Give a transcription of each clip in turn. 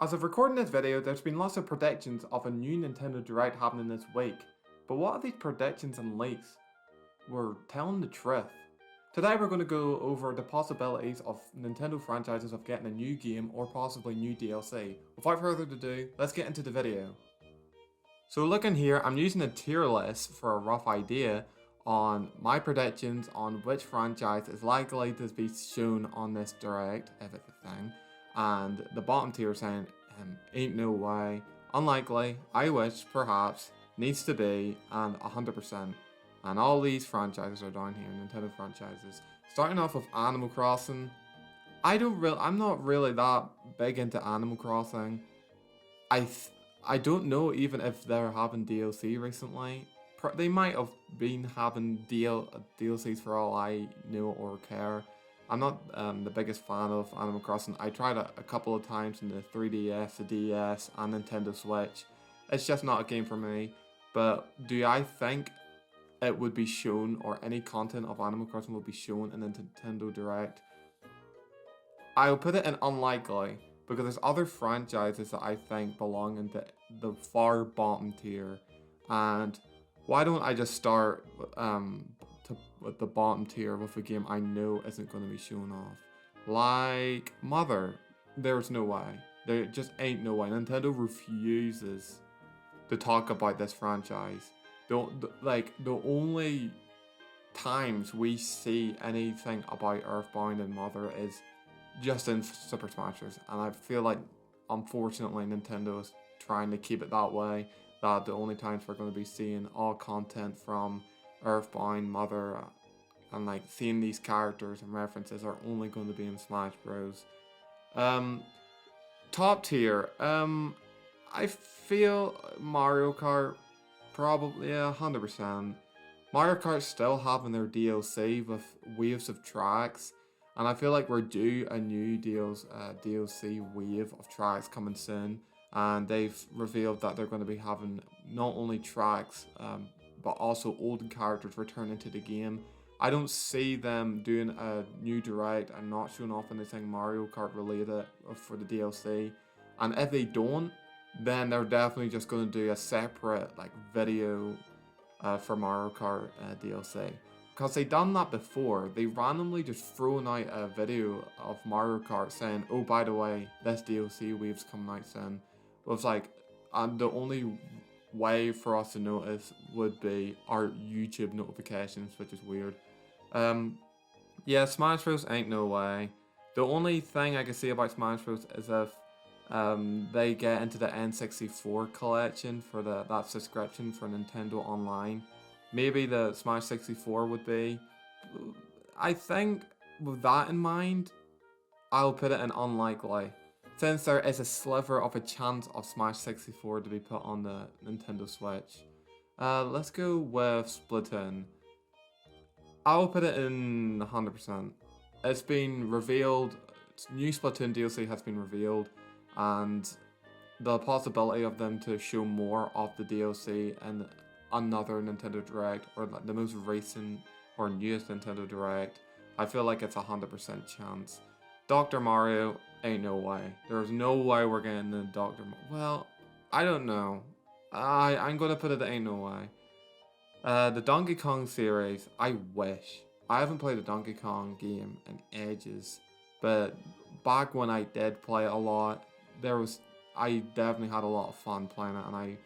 As of recording this video, there's been lots of predictions of a new Nintendo Direct happening this week, but what if these predictions and leaks were telling the truth? Today we're going to go over the possibilities of Nintendo franchises of getting a new game or possibly new DLC. Without further ado, let's get into the video. So looking here, I'm using a tier list for a rough idea on my predictions on which franchise is likely to be shown on this Direct, if it's a thing. And the bottom tier saying, ain't no way, unlikely, I wish, perhaps, needs to be, and 100%. And all these franchises are down here, Nintendo franchises. Starting off with Animal Crossing, I'm not really that big into Animal Crossing. I don't know even if they're having DLC recently. They might have been having DLCs for all I know or care. I'm not the biggest fan of Animal Crossing. I tried it a couple of times in the 3DS, the DS, and Nintendo Switch. It's just not a game for me. But do I think it would be shown, or any content of Animal Crossing would be shown in the Nintendo Direct? I'll put it in unlikely, because there's other franchises that I think belong in the far bottom tier. And why don't I just start with the bottom tier with a game I know isn't going to be shown off? Like Mother, there's no way. There just ain't no way. Nintendo refuses to talk about this franchise. The only times we see anything about Earthbound and Mother is just in Super Smash Bros. And I feel like, unfortunately, Nintendo is trying to keep it that way. That the only times we're going to be seeing all content from Earthbound, Mother, and like seeing these characters and references are only going to be in Smash Bros. Top tier, I feel Mario Kart, probably, yeah, 100%. Mario Kart still having their DLC with waves of tracks, and I feel like we're due a new DLC wave of tracks coming soon. And they've revealed that they're going to be having not only tracks, but also old characters returning to the game. I don't see them doing a new Direct and not showing off anything Mario Kart related for the DLC. And if they don't, then they're definitely just going to do a separate video for Mario Kart DLC. Because they done that before. They randomly just thrown out a video of Mario Kart saying, oh, by the way, this DLC wave's coming out soon. It was and the only way for us to notice would be our YouTube notifications, which is weird. Yeah, Smash Bros. Ain't no way. The only thing I can say about Smash Bros. Is if they get into the N64 collection for that subscription for Nintendo Online. Maybe the Smash 64 would be. I think with that in mind, I'll put it in unlikely, since there is a sliver of a chance of Smash 64 to be put on the Nintendo Switch. Let's go with Splatoon. I'll put it in 100%. It's been revealed, new Splatoon DLC has been revealed, and the possibility of them to show more of the DLC in another Nintendo Direct, or the most recent or newest Nintendo Direct, I feel like it's 100% chance. Dr. Mario, ain't no way. There's no way we're getting the Dr. Well, I don't know. I'm gonna put it ain't no way. The Donkey Kong series, I wish. I haven't played a Donkey Kong game in ages, but back when I did play it a lot, I definitely had a lot of fun playing it, and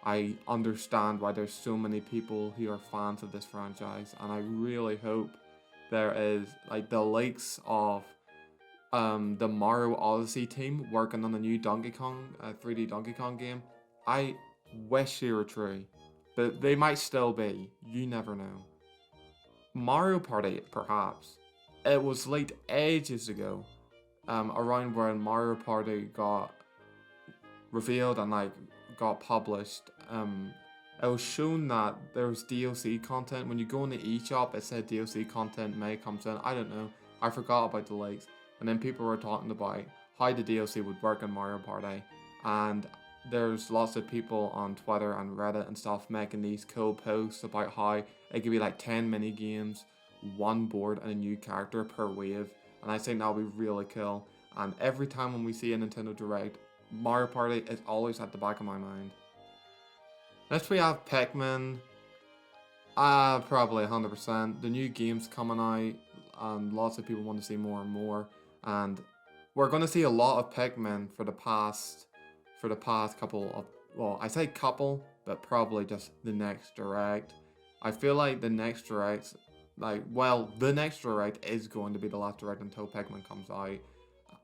I understand why there's so many people who are fans of this franchise, and I really hope there is the likes of the Mario Odyssey team working on the new Donkey Kong 3D Donkey Kong game. I wish they were true, but they might still be. You never know. Mario Party, perhaps. It was leaked ages ago, around when Mario Party got revealed and got published. It was shown that there was DLC content. When you go in the eShop, it said DLC content may come soon. I don't know. I forgot about the leaks. And then people were talking about how the DLC would work in Mario Party. And there's lots of people on Twitter and Reddit and stuff making these cool posts about how it could be 10 mini games, one board, and a new character per wave. And I think that'll be really cool. And every time when we see a Nintendo Direct, Mario Party is always at the back of my mind. Next we have Pikmin. Probably 100%. The new game's coming out, and lots of people want to see more and more. And we're going to see a lot of Pikmin for the past couple of, well, I say couple, but probably just the next direct. I feel like the next direct, the next direct is going to be the last direct until Pikmin comes out.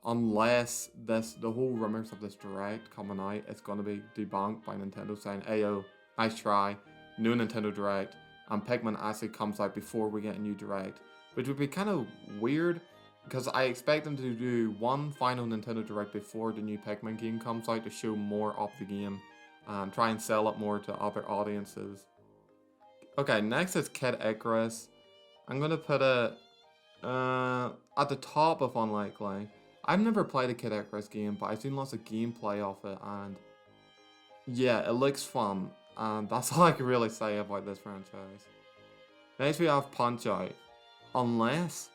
Unless the whole rumors of this direct coming out is going to be debunked by Nintendo saying, "Ayo, nice try, new Nintendo Direct," and Pikmin actually comes out before we get a new direct, which would be kind of weird because I expect them to do one final Nintendo Direct before the new Pikmin game comes out to show more of the game and try and sell it more to other audiences. Okay, next is Kid Icarus. I'm gonna put it at the top of unlikely. I've never played a Kid Icarus game, but I've seen lots of gameplay of it, and yeah, it looks fun. And that's all I can really say about this franchise. Next we have Punch-Out. Unless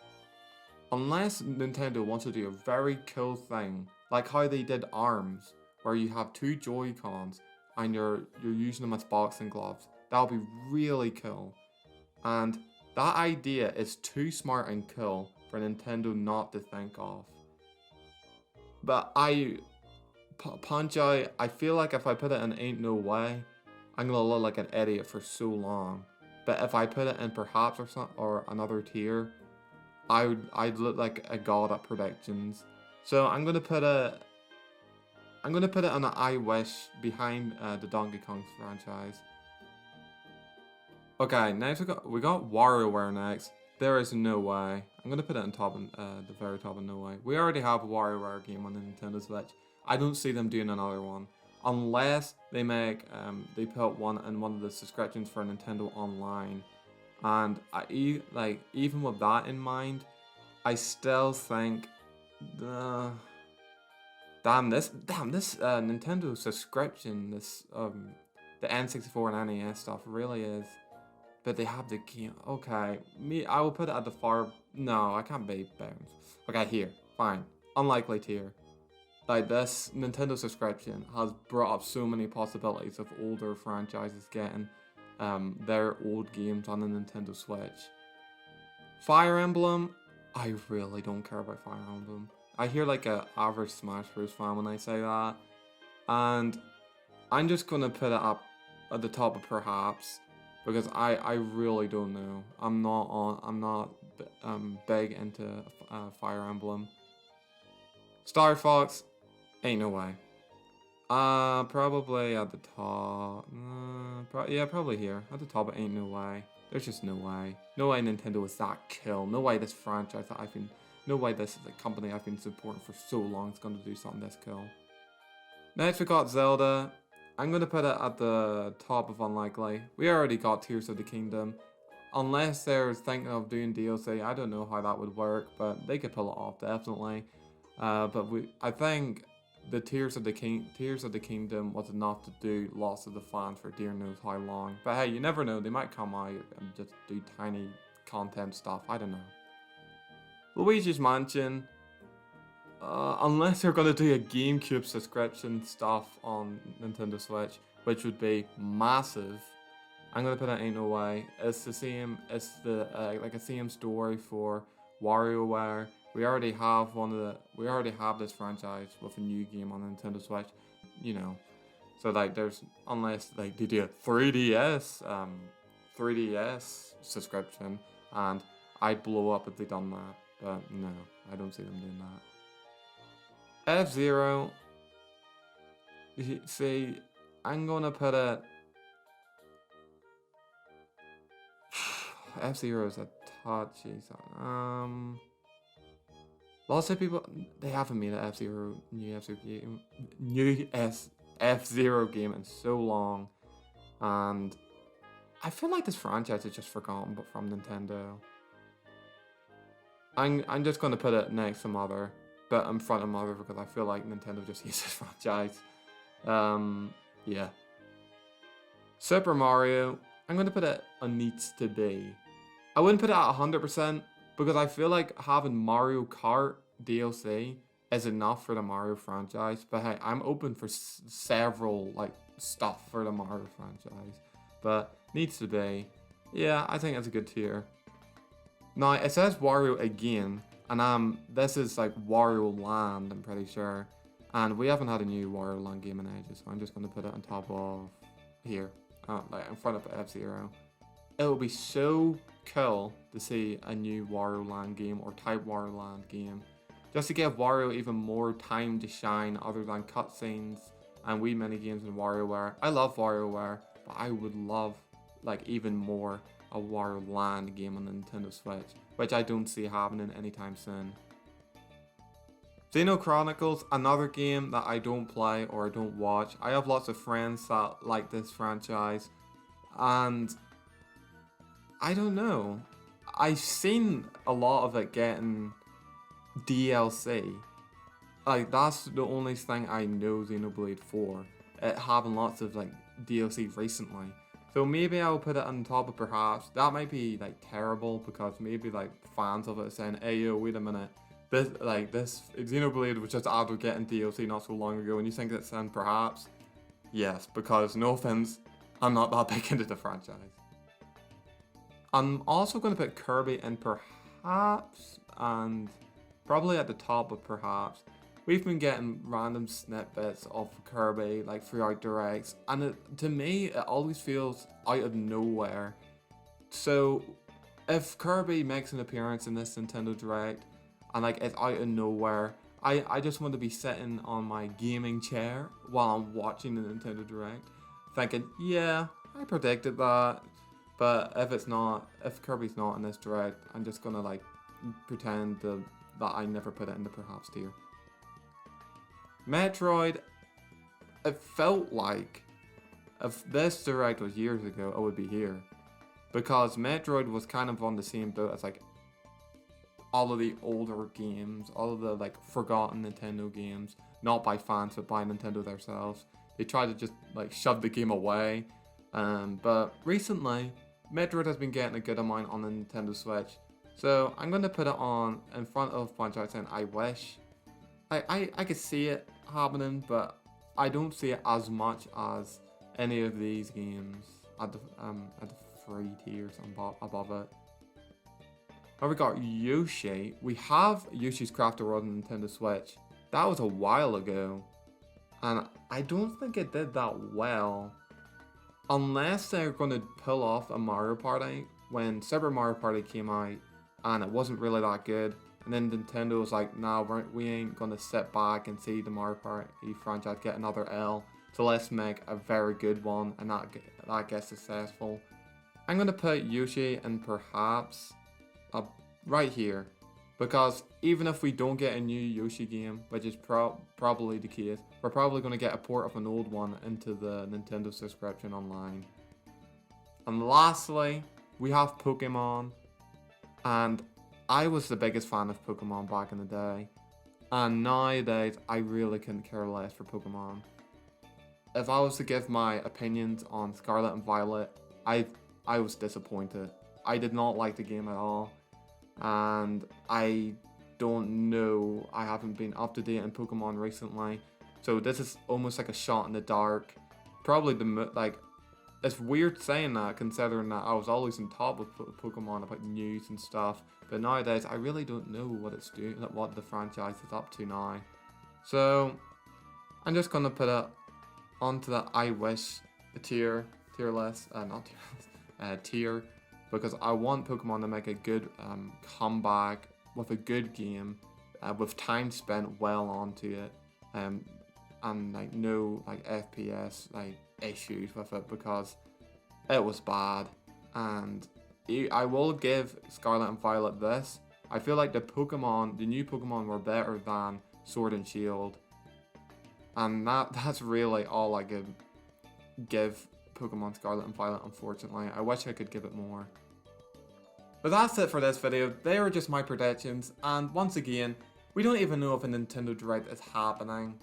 Nintendo wants to do a very cool thing, like how they did ARMS, where you have two Joy-Cons and you're using them as boxing gloves. That would be really cool. And that idea is too smart and cool for Nintendo not to think of. But Punch-Out, I feel like if I put it in Ain't No Way, I'm gonna look like an idiot for so long. But if I put it in Perhaps or another tier, I'd look like a god at predictions. So I'm gonna put it on an I Wish behind the Donkey Kong franchise. Okay, next we got WarioWare next. There is no way. I'm gonna put it on top, the very top, of no way. We already have a WarioWare game on the Nintendo Switch. I don't see them doing another one, unless they put one in one of the subscriptions for Nintendo Online. And even with that in mind, I still think this Nintendo subscription, the N64 and NES stuff really is. But they have the game. Okay, I will put it at the far. No, I can't be bound. Okay, here, fine. Unlikely tier. Like, this Nintendo subscription has brought up so many possibilities of older franchises getting their old games on the Nintendo Switch. Fire Emblem, I really don't care about Fire Emblem. I hear like a average Smash Bros fan when I say that, and I'm just gonna put it up at the top of Perhaps, because I really don't know. I'm not big into Fire Emblem. Star Fox, ain't no way. Probably at the top. Probably here at the top. Ain't no way. There's just no way. No way Nintendo is that cool. No way this franchise no way this is a company I've been supporting for so long is going to do something this cool. Next we got Zelda. I'm going to put it at the top of unlikely. We already got Tears of the Kingdom. Unless they're thinking of doing DLC, I don't know how that would work, but they could pull it off definitely. I think the Tears of the Kingdom was enough to do lots of the fans for dear knows how long. But hey, you never know, they might come out and just do tiny content stuff, I don't know. Luigi's Mansion, unless they're going to do a GameCube subscription stuff on Nintendo Switch, which would be massive, I'm going to put it Ain't No Way. It's the same, like a same story for WarioWare. We already have this franchise with a new game on Nintendo Switch, you know. So like unless like they do a 3DS subscription, and I'd blow up if they done that. But no, I don't see them doing that. F-Zero. See, I'm gonna put it. F-Zero is a touchy song. Lots of people, they haven't made an new F-Zero game in so long, and I feel like this franchise is just forgotten, but from Nintendo. I'm just gonna put it next to Mother, but in front of Mother because I feel like Nintendo just uses this franchise. Yeah. Super Mario, I'm gonna put it on needs to be. I wouldn't put it at 100%. Because I feel like having Mario Kart DLC is enough for the Mario franchise. But hey, I'm open for several like stuff for the Mario franchise. But needs to be. Yeah, I think it's a good tier. Now it says Wario again, and this is like Wario Land, I'm pretty sure. And we haven't had a new Wario Land game in ages, so I'm just gonna put it on top of here. Like in front of F-Zero. It would be so cool to see a new Wario Land game or type Wario Land game. Just to give Wario even more time to shine other than cutscenes and wee mini games in WarioWare. I love WarioWare, but I would love like even more a Wario Land game on the Nintendo Switch, which I don't see happening anytime soon. Xeno Chronicles, another game that I don't play or I don't watch. I have lots of friends that like this franchise, and I don't know. I've seen a lot of it getting DLC. Like, that's the only thing I know Xenoblade for. It having lots of like DLC recently. So maybe I'll put it on top of perhaps. That might be like terrible because maybe like fans of it are saying, hey yo, wait a minute. This Xenoblade was just after getting DLC not so long ago, and you think it's in perhaps? Yes, because no offense, I'm not that big into the franchise. I'm also going to put Kirby in perhaps, and probably at the top of perhaps. We've been getting random snippets of Kirby like throughout directs, and to me it always feels out of nowhere. So if Kirby makes an appearance in this Nintendo Direct and like it's out of nowhere, I just want to be sitting on my gaming chair while I'm watching the Nintendo Direct, thinking, yeah, I predicted that. But if Kirby's not in this Direct, I'm just gonna like pretend that I never put it in the perhaps tier. Metroid, it felt like if this Direct was years ago, it would be here. Because Metroid was kind of on the same boat as like all of the older games, all of the like forgotten Nintendo games, not by fans but by Nintendo themselves. They tried to just like shove the game away. But recently, Metroid has been getting a good amount on the Nintendo Switch. So I'm going to put it on in front of Punch-Out saying I wish. I could see it happening, but I don't see it as much as any of these games at the free tiers above it. Now we got Yoshi. We have Yoshi's Crafted World on Nintendo Switch. That was a while ago, and I don't think it did that well. Unless they're going to pull off a Mario Party when Super Mario Party came out and it wasn't really that good. And then Nintendo was like, nah, we ain't going to sit back and see the Mario Party franchise get another L. So let's make a very good one and that gets successful. I'm going to put Yoshi in perhaps right here. Because even if we don't get a new Yoshi game, which is probably the case, we're probably going to get a port of an old one into the Nintendo subscription online. And lastly, we have Pokemon. And I was the biggest fan of Pokemon back in the day. And nowadays, I really couldn't care less for Pokemon. If I was to give my opinions on Scarlet and Violet, I was disappointed. I did not like the game at all. And I don't know, I haven't been up to date in Pokemon recently, so this is almost like a shot in the dark. Probably it's weird saying that considering that I was always on top of Pokemon about news and stuff, but nowadays I really don't know what it's doing, what the franchise is up to now. So I'm just gonna put it onto the I wish tier list, tier. Because I want Pokemon to make a good comeback with a good game, with time spent well onto it, and like no like FPS like issues with it because it was bad. And I will give Scarlet and Violet this. I feel like the new Pokemon were better than Sword and Shield, and that's really all I give Pokemon Scarlet and Violet, unfortunately. I wish I could give it more. But that's it for this video. They were just my predictions, and once again, we don't even know if a Nintendo Direct is happening.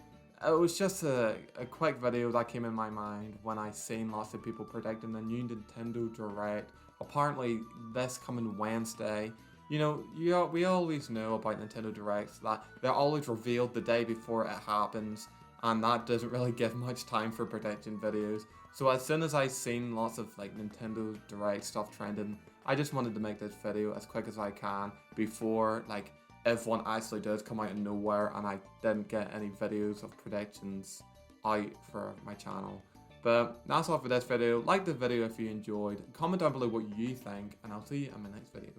It was just a quick video that came in my mind when I seen lots of people predicting the new Nintendo Direct. Apparently this coming Wednesday, You know, we always know about Nintendo Directs that they're always revealed the day before it happens, and that doesn't really give much time for prediction videos. So as soon as I seen lots of like Nintendo Direct stuff trending, I just wanted to make this video as quick as I can before like if one actually does come out of nowhere and I didn't get any videos of predictions out for my channel. But that's all for this video. Like the video if you enjoyed, comment down below what you think, and I'll see you in my next video.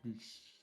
Peace.